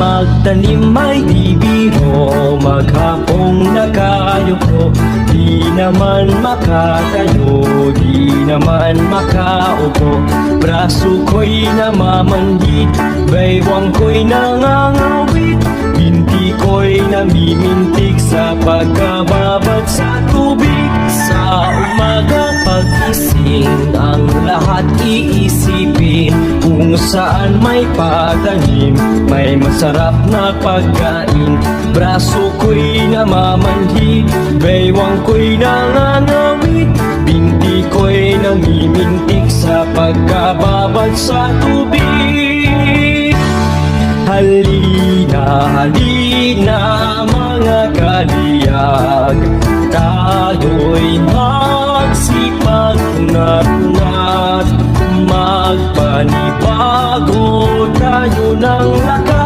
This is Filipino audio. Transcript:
Magtanim ay di biro, maghapong nakayuko. Di naman makatayo, di naman makaupo. Braso ko'y namamanhid, baywang ko'y nangangawit. Binti ko'y namimintik sa pagkababad sa tubig. Sa umaga pag-ising, ang lahat iisipin. Kung saan may patanim, may masarap na pagkain. Braso ko'y namamanhid, baywang ko'y nangangawit. Binti ko'y namimintik sa pagkababad sa tubig. Halina, halina mga kaliyag, tayo'y magsipag-unat-unat. Magpanibago tayo ng lakas.